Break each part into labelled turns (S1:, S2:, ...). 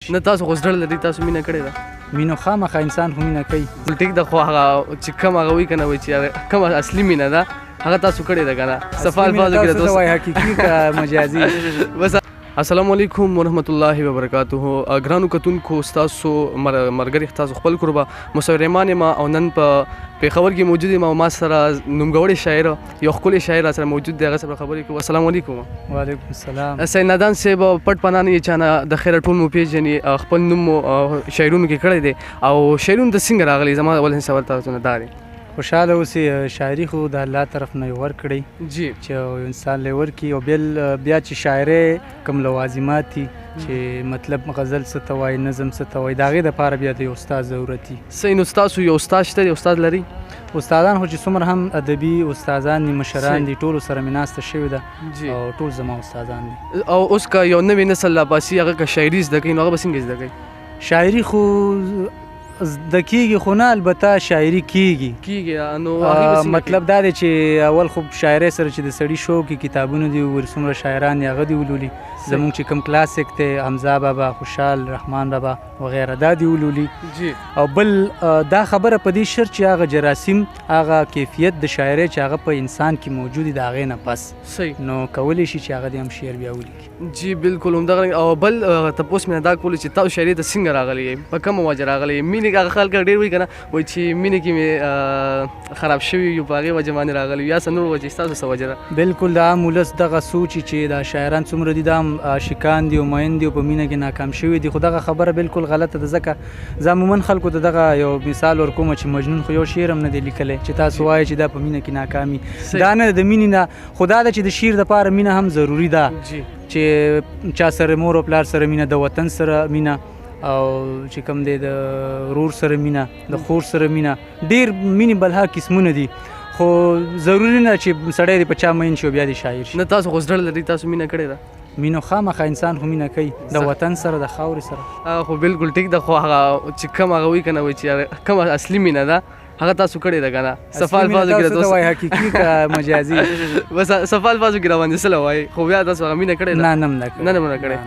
S1: شي.
S2: نه تاسو خو زړه لري، تاسو مینه کړې ده؟
S1: مینه خامخا انسان خو مینه کوي.
S2: ټیک ده، خو هغه چې کوم هغه وایي که نه وایي چې کومه اصلي مینه ده هغه تاسو کړې ده که نه؟ صفا الفاظو کې
S1: تاسو وایي حقیقي که مجازي؟
S2: بس السلام علیکم ورحمت الله وبرکاته. ګرانو کتونکو ستاسو ملګري ستاسو خپل قربه مصور رحمان یم او نن په پېښور کې موجود یم او ما سره نومګوړی شاعر یو ښکلی شاعر را سره موجود دی، هغه سره خبرې کوو. السلام علیکم.
S1: وعلیکم السلام.
S2: سید نادان صاحب پټ پناه نه یې چا نه د خیره ټول مو پېژني، خپل نوم مو شاعرونو کې کړی دی او شاعرونو ته څنګه راغلی؟ زما اول سوال تاسو نه دا دی.
S1: خوشحاله اوسئ، شاعري خو د الله طرف نه ورکړئ
S2: جی
S1: چې یو انسان له ورکړي او بیا چې شاعري کوم لوازمات دي چې مطلب غزل څه ته وایي، نظم څه ته وایي، د هغې دپاره بیا د یو استاد ضرورت دي.
S2: صحیح. نو ستاسو یو استاد شته دی؟ استاد لري؟
S1: استادان خو چې څومره هم ادبي استادان دي، مشران دي، ټولو سره مې ناسته شوې ده او ټول زما استادان دي.
S2: او اوس که یو نوی نسل راباسي هغه که شاعري زده کوي نو هغه به څنګه زده کوي؟
S1: شاعري خو زده کېږي خو نه، البته شاعري کېږي.
S2: نو
S1: مطلب دا دی چې اول خو شاعرۍ سره چې د سړي شوق کتابونه دي ور څومره شاعران دي هغه دي ولولي. زمونږ چې کوم کلاسیک دی حمزه بابا، خوشحال رحمان بابا وغیره دا دي ولولي. او بل دا خبره په دې شرط چې هغه جراثیم هغه کیفیت د شاعرۍ چې هغه په انسان کې موجود دی د هغې نه پس
S2: صحیح
S1: نو کولی شي چې هغه دې هم شعر بیا ولیکي.
S2: جی بالکل همدغه. او بل تپوس مې دا کولی چې تاسو شاعرۍ ته څنګه راغلی یې؟ په کومه وجه راغلی یې؟ مینې هغه خلک ډېر وایي که نه وایي چې مینې کې مې خراب شوي یو په هغې وجه باندې راغلی یا څه نور وجې ستاسو څه وجه ده؟
S1: بالکل د عام ولس دغه سوچ چې دا شاعران څومره دي دا عاشقان دي او مین دي او په مینه کې ناکام شوي دي، خو دغه خبره بالکل غلطه ده. ځکه زه عموما خلکو ته دغه یو مثال ورکوم چې مجنون خو یو شعر هم نه دی لیکلی چې تاسو وایئ چې دا په مینه کې ناکامي. دا نه د مینې نه، خو دا ده چې د شعر دپاره مینه هم ضروري ده چې چا سره مور او پلار سره مینه، د وطن سره مینه، او چې کوم دی د ورور سره مینه، د خور سره مینه، ډېر مینې بلها قسمونه دي، خو ضروري نه چې سړی دې په چا مین شي او بیا دې شاعر شي.
S2: نه تاسو خو زړه لري، تاسو مینه کړې ده؟
S1: مینه خامخا انسان خو مینه کوي د وطن سره، د خاورې سره.
S2: خو بالکل ټیک ده، خو هغه چې کوم هغه وایي که نه وایي چې کومه اصلي مینه ده هغه تاسو کړې ده که نه؟ صفا الفاظو کې
S1: تاسو وایي حقیقي که مجازي؟
S2: بس صفا الفاظو کې راباندې څه وایي، خو بیا تاسو هغه مینه کړې ده؟
S1: نه نه
S2: نه کړې.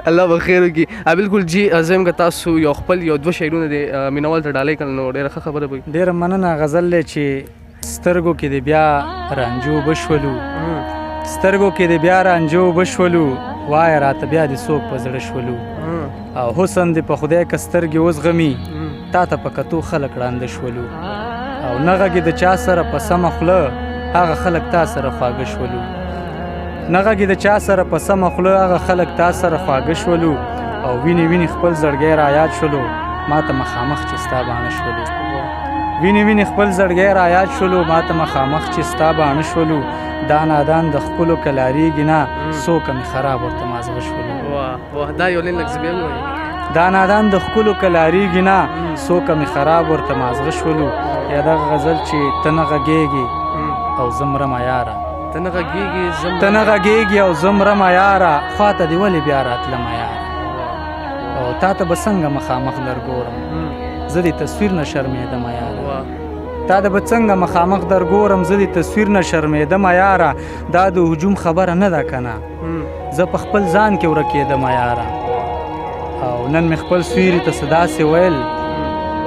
S2: الله به خیر وکړي. بالکل جی زه یم که تاسو یو خپل یو دوه شعرونه د مینوال ته ډالۍ کړل نو ډېره ښه خبره به وي.
S1: ډېره مننه. غزل دی چې سترګو کې د بیا رانجو بشولو، سترګو کې د بیا رانجو بشولو، وایه راته بیا د څوک په زړه شولو، او حسن دې په خدای که سترګې وزغمي تا ته په کتو خلک ړانده شولو، او نه غږې د چا سره په سمه خوله هغه خلک تا سره خواږه شولو، نه غږې د چا سره په سمه خوله هغه خلک تا سره خواږه شولو، او وینې وینې خپل زړګی را یاد شولو ما ته مخامخ چې ستا باڼه شولو، وینې وینې خپل زړګی را یاد شولو ما ته مخامخ چې ستا باڼه شولو، دا نادان د ښکلو که لاریږي نه څوکه مې خراب ورته مازغه شولو.
S2: واه دا یو لین لږ بیا ووایي.
S1: دا نادان د ښکلو که لاریږي نه څوکه مې خراب ورته مازغه شولو، یا دغه غزل چې ته نه غږېږي او زه مرمه یاره،
S2: ته نه
S1: غږېږي او زه مرمه یاره، خواته دې ولې بیا راتلمه یاره، او تا ته به څنګه مخامخ در ګورم زه دې تصویر نه شرمېدمه یاره، تا د به څنګه مخامخ در ګورم زه دې تصویر نه شرمېدمه یاره، دا د هجوم خبره نه ده که نه زه په خپل ځان کې ورکېدمه یاره، او نن مې خپل سیوري ته څه داسې ویل،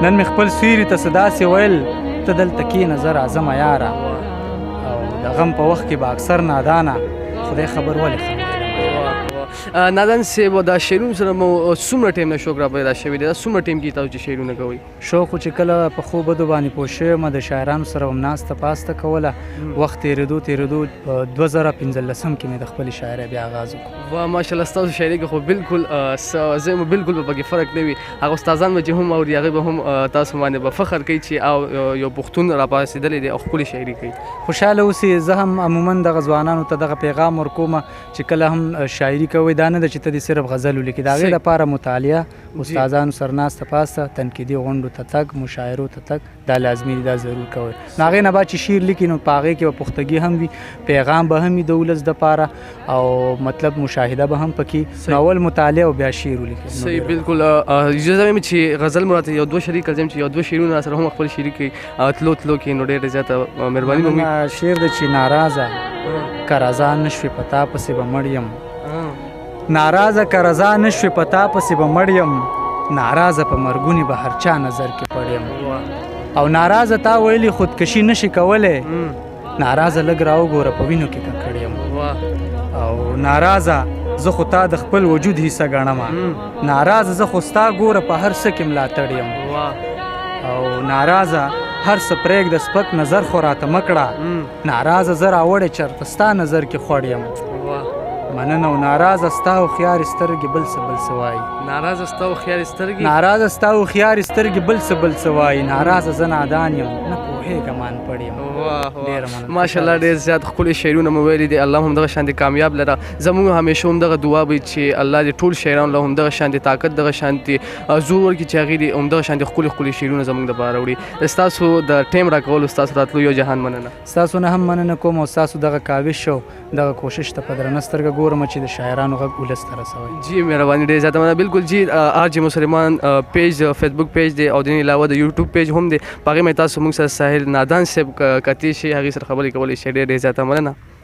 S1: نن مې خپل سیوري ته څه داسې ویل، ته دلته کښېنه زه راځمه یاره، او د غم په وخت کې به اکثر نادانه خدای خبر ولې خندېدمه.
S2: نادان صاحب دا شعرونو سره مو څومره ټایم نه شوق را پیدا شوی دی؟ دا څومره ټایم کې تاسو چې شعرونه کوئ؟
S1: شوق خو چې کله په ښو بدو باندې پوه شوی یم د شاعرانو سره هم ناسته پاسته کوله، وخت تېرېدو 2015 کې مې د خپلې شاعرۍ بیا آغاز وکړو.
S2: واه ماشاءالله ستاسو شاعري کې خو بالکل زه یم بالکل به پکې فرق نه وي، هغه استادان به چې هم اوري هغې به هم تاسو باندې به فخر کوي چې یو پښتون راپاڅېدلی دی او ښکلې شاعري کوي.
S1: خوشحاله اوسئ. زه هم عموما دغه ځوانانو ته دغه پیغام ورکوم چې کله هم شاعري کوئ دا نه ده چې ته دې صرف غزل ولیکې، د هغې لپاره مطالعه، استادانو سره ناسته پاسته، تنقیدي غونډو ته تګ، مشاعرو ته تګ دا لازمي دي، دا ضرور کوئ. نو هغې نه بعد چې شعر لیکي نو په هغې کې به پختګي هم وي، پیغام به هم وي د ولس دپاره، او مطلب مشاهده به هم پکې، نو اول مطالعه او بیا شعر ولیکئ.
S2: صحیح بالکل. اجازه وایم چې غزل مو راته یو دوه شریک کړم چې یو دوه شعرونه را سره هم خپل شریک کړي تلو کې، نو ډېره زیاته مهرباني به وي.
S1: شعر دی چې ناراضه که رضا نه شوې په تا پسې به مړ یم، ناراضه که رضا نشوې په تا پسې به مړ یم ناراضه په مرګونې به هر چا نظر کې پړ یم او ناراضه تا ویلي خودکشي نشي کولی ناراضه لږ راوګوره په وینو کې ککړ یم او ناراضه زه خو تا د خپل وجود حصه ګڼم ناراضه زه خو ستا ګوره په هر څه کې ملاتړ یم او ناراضه هر څه پرېږده سپک نظر خو راته مه کړه ناراضه زه راوړې چېرته ستا نظر کې خوړ یم مننه او ناراضه ستا هوښیارې سترګې بل څه وایي
S2: ناراضه ستا هوښیارې سترګې
S1: ناراضه ستا هوښیارې سترګې بل څه وایي ناراضه زه نادان یم نه پوهېږم ان پړ یم ډېره مننه
S2: ماشاءالله ډېر زیات ښکلي شعرونه مو ویلي دي الله همدغه شانتې کامیاب لره زموږ همیشه همدغه دعا وي چې الله دې ټول شاعرانو له همدغه شانتې طاقت دغه شانتې زور ورکړي چې هغې دې همدغه شانتې ښکلي شعرونه زموږ دپاره راوړي ستاسو د ټایم راکولو ستاسو راتلو یو جهان مننه
S1: ستاسو نه هم مننه کوم او ستاسو دغه کاوش او دغه کوشش ته په درنه سترګه ګورم چې د شاعرانو غږ ولس ته رسوئ
S2: جی مهرباني ډېر زیاته مننه بالکل جی آر جی مسلمان پیج فیسبوک پیج دی او د دې علاوه د یوټیوب پیج هم دی په هغې باندې تاسو موږ سره ساحل نادان صاحب کتلی شئ هغې سره خبرې کولی شئ ډېر زیاته مننه